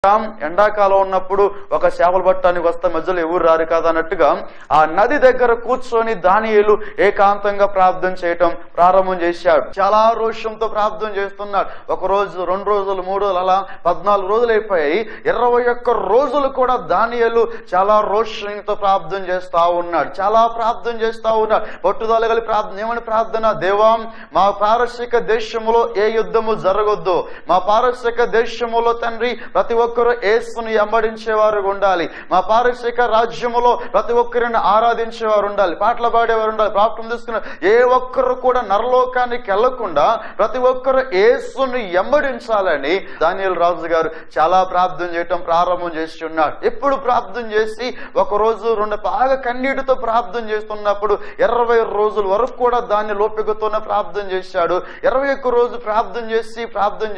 ఎండాకాలం ఉన్నప్పుడు ఒక చేపలు పట్టడానికి వస్తే మధ్యలో ఎవరు రారు కదా అన్నట్టుగా ఆ నది దగ్గర కూర్చొని దానియేలు ఏకాంతంగా ప్రార్థన చేయటం ప్రారంభం చేశాడు. చాలా రోషంతో ప్రార్థన చేస్తున్నాడు. ఒక రోజు, 2 రోజులు, 3 రోజులు, అలా 14 రోజులు అయిపోయాయి. 21 రోజులు కూడా దానియేలు చాలా రోషంతో ప్రార్థన చేస్తా ఉన్నాడు. చాలా ప్రార్థన చేస్తా ఉన్నాడు. పట్టుదల గల ప్రార్థన. ఏమని ప్రార్థన? దేవా, మా పారసిక దేశములో ఏ యుద్ధము జరగొద్దు. మా పారసిక దేశములో తండ్రి ప్రతి ఒక్కరు యేసుని వెంబడించేవారు ఉండాలి. మా పారసిక రాజ్యములో ప్రతి ఒక్కరిని ఆరాధించేవారు ఉండాలి. పాటలు పాడేవారు ఉండాలి. ప్రాప్తం తీసుకున్న ఏ ఒక్కరు కూడా నరలోకానికి వెళ్లకుండా ప్రతి ఒక్కరు యేసుని వెంబడించాలని దానియేలు రాజు గారు చాలా ప్రార్థన చేయటం ప్రారంభం చేసి ఉన్నాడు. ఎప్పుడు ప్రార్థన చేసి 1 రోజు 2 బాగా కన్నీటితో ప్రార్థన చేస్తున్నప్పుడు 20 రోజుల వరకు కూడా దాన్ని లోపికతోనే ప్రార్థన చేశాడు. 21 రోజు ప్రార్థన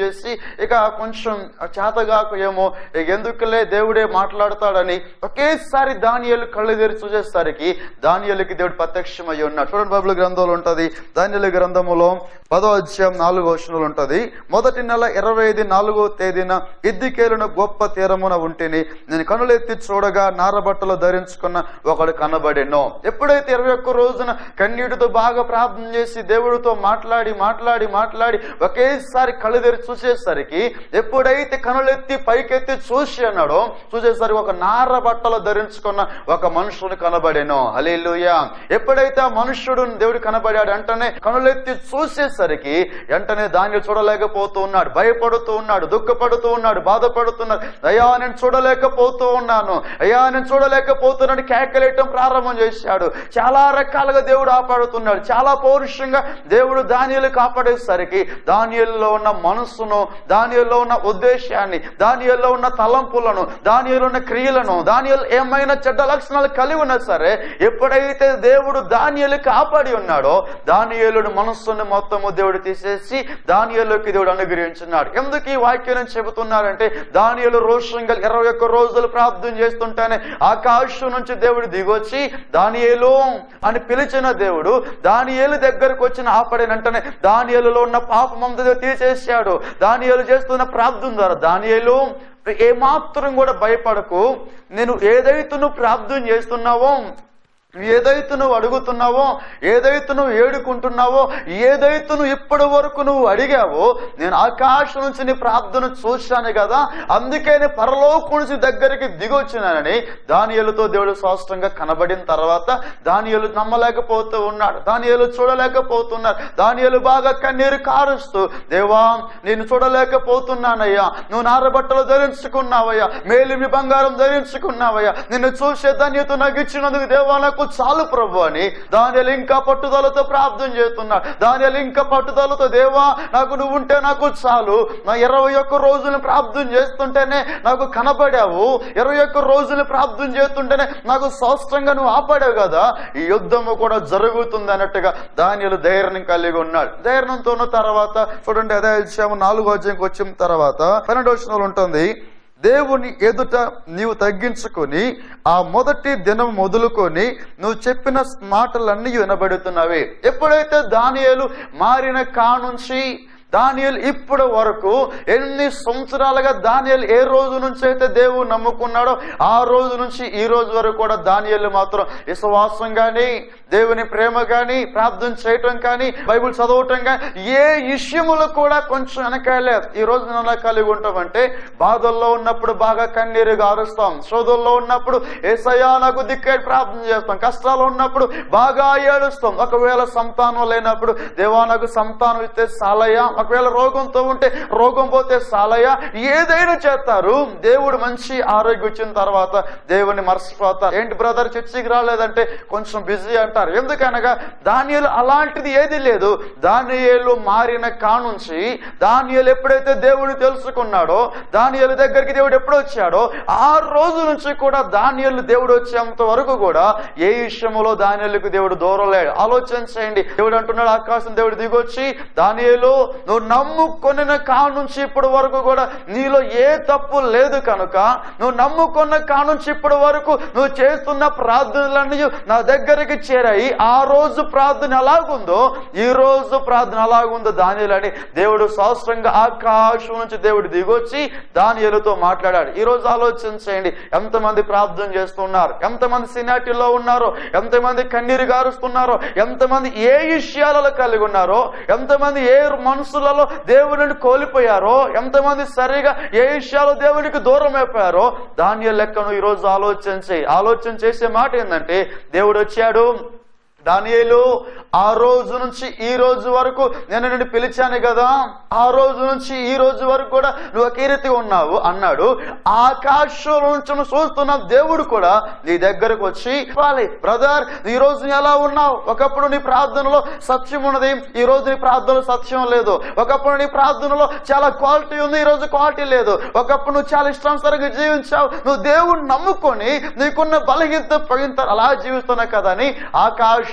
చేసి ఇక కొంచెం చేతగాక ఏమో ఎందుకులే దేవుడే మాట్లాడతాడని ఒకేసారి దానియేలు కళ్ళు తెరిచి చూసేసరికి దానియేలుకి దేవుడు ప్రత్యక్షమయ్యి ఉన్నాడు. చూడండి, బైబిల్ గ్రంథంలో ఉంటది. దానియేలు గ్రంథములో 10వ అధ్యాయం 4వ వచనంలో ఉంటది. మొదటి నెల 25 4వ తేదీన ఇద్దికేలున గొప్ప తీరమున ఉంటిని. నేను కనులెత్తి చూడగా నారబట్టలు ధరించుకున్న ఒకడు కనబడెను. ఎప్పుడైతే 21 రోజున కన్నీటితో బాగా ప్రార్థన చేసి దేవుడితో మాట్లాడి ఒకేసారి కళ్ళు తెరిచి చూసేసరికి, ఎప్పుడైతే కనులెత్తి పైకెత్తి చూసి అన్నాడో చూసేసరికి ఒక నార బట్టలు ధరించుకున్న ఒక మనుషుడు కనబడేను. హల్లెలూయా. ఎప్పుడైతే ఆ మనుషుడు దేవుడు కనబడాడు, వెంటనే కనులెత్తి చూసేసరికి వెంటనే దాన్ని చూడలేకపోతూ ఉన్నాడు. భయపడుతూ ఉన్నాడు, దుఃఖపడుతూ ఉన్నాడు, బాధపడుతున్నాడు. అయ్యా, నేను చూడలేకపోతూ ఉన్నాను, అయ్యా నేను చూడలేకపోతున్నాను కేకలేయటం ప్రారంభం చేశాడు. చాలా రకాలుగా దేవుడు ఆపాడుతున్నాడు. చాలా పౌరుషంగా దేవుడు దానియేలు కాపాడేసరికి దానియేలులో ఉన్న మనస్సును, దానియేలులో ఉన్న ఉద్దేశాన్ని, దానియేలులో ఉన్న తలంపులను, దానియేలులో ఉన్న క్రియలను, దానియేలు ఏమైనా చెడ్డ లక్షణాలు కలిగి ఉన్నా సరే ఎప్పుడైతే దేవుడు దానియేలు కాపాడి ఉన్నాడో దానియేలుని మనస్సుని మొత్తము దేవుడు తీసేసి దానియేలుకి దేవుడు అనుగ్రహించున్నాడు. ఎందుకు ఈ వాక్యం చెబుతున్నారంటే, దానియేలు రోషంగా 21 రోజులు ప్రార్థన చేస్తుంటేనే ఆకాశం నుంచి దేవుడు దిగొచ్చి దానియేలు అని పిలిచిన దేవుడు దానియేలు దగ్గరకు వచ్చిన ఆపడినంటనే దానియేలులో ఉన్న పాపమంతా తీసేశాడు. దానియేలు చేస్తున్న ప్రార్థన ద్వారా, దానియేలు ఏమాత్రం కూడా భయపడకు, నేను ఏదైతే నువ్వు ప్రార్థన చేస్తున్నావో, ఏదైతే నువ్వు అడుగుతున్నావో, ఏదైతే నువ్వు ఏడుకుంటున్నావో, ఏదైతే నువ్వు ఇప్పటి వరకు నువ్వు అడిగావో, నేను ఆకాశం నుంచి నీ ప్రార్థన చూశాను కదా, అందుకే నేను పరలోకం నుంచి దగ్గరికి దిగొచ్చినానని దానియేలుతో దేవుడు స్పష్టంగా కనబడిన తర్వాత దానియేలు నమ్మలేకపోతూ ఉన్నాడు. దానియేలు చూడలేకపోతున్నాడు. దానియేలు బాగా కన్నీరు కారుస్తూ, దేవా నేను చూడలేకపోతున్నానయ్యా, నువ్వు నారబట్టలు ధరించుకున్నావయ్యా, మేలిమి బంగారం ధరించుకున్నావయ్యా, నిన్ను చూసే ధన్యత నాకు ఇచ్చినందుకు దేవా నాకు చాలు ప్రభు అని దానియేలు ఇంకా పట్టుదలతో ప్రార్థన చేస్తున్నాడు. దానియేలు ఇంకా పట్టుదలతో, దేవా నాకు నువ్వు ఉంటే నాకు చాలు, నా 21 రోజులు ప్రార్థన చేస్తుంటేనే నాకు కనబడావు, 21 రోజులు ప్రార్థన చేస్తుంటేనే నాకు స్పష్టంగా నువ్వు ఆపాడావు కదా, ఈ యుద్ధము కూడా జరుగుతుంది అన్నట్టుగా దానియేలు ధైర్యం కలిగి ఉన్నాడు. ధైర్యంతో ఉన్న తర్వాత చూడండి, అదే విషయం 4వ అధ్యాయంకి వచ్చిన తర్వాత 12వ వచనంలో ఉంటుంది. దేవుని ఎదుట నీవు తగ్గించుకొని ఆ మొదటి దినం మొదలుకొని నువ్వు చెప్పిన మాటలన్నీ వినబడుతున్నవి. ఎప్పుడైతే దానియేలు మారిన కానుంచి దానియేలు ఇప్పటి వరకు ఎన్ని సంవత్సరాలుగా దానియేలు ఏ రోజు నుంచి అయితే దేవుడు నమ్ముకున్నాడో ఆ రోజు నుంచి ఈ రోజు వరకు కూడా దానియేలు మాత్రం విశ్వాసం కానీ, దేవుని ప్రేమ కానీ, ప్రార్థన చేయటం కానీ, బైబిల్ చదవటం కానీ ఏ విషయములు కూడా కొంచెం వెనకాలేదు. ఈ రోజు ఎలా కలిగి ఉంటామంటే, బాధల్లో ఉన్నప్పుడు బాగా కన్నీరు గారుస్తాం, శోధుల్లో ఉన్నప్పుడు యేసయ్యా నాకు దిక్కే ప్రార్థన చేస్తాం, కష్టాలు ఉన్నప్పుడు బాగా ఏడుస్తాం, ఒకవేళ సంతానం లేనప్పుడు దేవా నాకు సంతానం ఇస్తే చాలయ్యా, ఒకవేళ రోగంతో ఉంటే రోగం పోతే చాలయ్యా, ఏదైనా చేస్తారు. దేవుడు మంచి ఆరోగ్యం ఇచ్చిన తర్వాత దేవుని మర్చిపోతారు. ఏంటి బ్రదర్ చర్చికి రాలేదంటే కొంచెం బిజీ అంటారు. ఎందుకనగా దానియేలు అలాంటిది ఏది లేదు. దానియేలు మారిన కానుంచి, దానియేలు ఎప్పుడైతే దేవుడిని తెలుసుకున్నాడో, దానియేలు దగ్గరికి దేవుడు ఎప్పుడు వచ్చాడో ఆ రోజు నుంచి కూడా దానియేలు దేవుడు వచ్చేంత వరకు కూడా ఏ విషయంలో దానియేలుకు దేవుడు దూరం లేడు. ఆలోచన చేయండి. దేవుడు అంటున్నాడు, ఆకాశం దేవుడు దిగొచ్చి దానియేలు నువ్వు నమ్ముకొనిన కానుంచి ఇప్పటి వరకు కూడా నీలో ఏ తప్పు లేదు కనుక నువ్వు నమ్ముకున్న కానుంచి ఇప్పటి వరకు నువ్వు చేస్తున్న ప్రార్థనలన్నీ నా దగ్గరికి చేరాయి. ఆ రోజు ప్రార్థన ఎలాగుందో ఈ రోజు ప్రార్థన అలాగుందో దానియేలు అని దేవుడు శాస్త్రంగా ఆకాశం నుంచి దేవుడు దిగొచ్చి దానియేలుతో మాట్లాడాడు. ఈ రోజు ఆలోచన చేయండి, ఎంతమంది ప్రార్థన చేస్తున్నారు, ఎంతమంది సినాటిల్లో ఉన్నారో, ఎంతమంది కన్నీరు గారుస్తున్నారో, ఎంతమంది ఏ విషయాలలో కలిగి ఉన్నారో, ఎంతమంది ఏ మనసులలో దేవుడిని కోల్పోయారో, ఎంతమంది సరిగా ఏ విషయాలు దేవుడికి దూరం అయిపోయారో దానియేలు లెక్కను ఈ రోజు ఆలోచన చేసే మాట ఏంటంటే, దేవుడు వచ్చాడు, దానియేలు ఆ రోజు నుంచి ఈ రోజు వరకు నేను నిన్ను పిలిచాను కదా, ఆ రోజు నుంచి ఈ రోజు వరకు కూడా నువ్వు ఒకే రీతి ఉన్నావు అన్నాడు. ఆకాశం నుంచి చూస్తున్న దేవుడు కూడా నీ దగ్గరకు వచ్చి, బ్రదర్ ఈ రోజు ఎలా ఉన్నావు? ఒకప్పుడు నీ ప్రార్థనలో సత్యం ఉన్నది, ఈ రోజు నీ ప్రార్థనలో సత్యం లేదు. ఒకప్పుడు నీ ప్రార్థనలో చాలా క్వాలిటీ ఉంది, ఈ రోజు క్వాలిటీ లేదు. ఒకప్పుడు నువ్వు చాలా ఇష్టానుసారంగా జీవించావు, నువ్వు దేవుడిని నమ్ముకొని నీకున్న బలహీనత అలా జీవిస్తున్నావు కదా అని ఆకాశం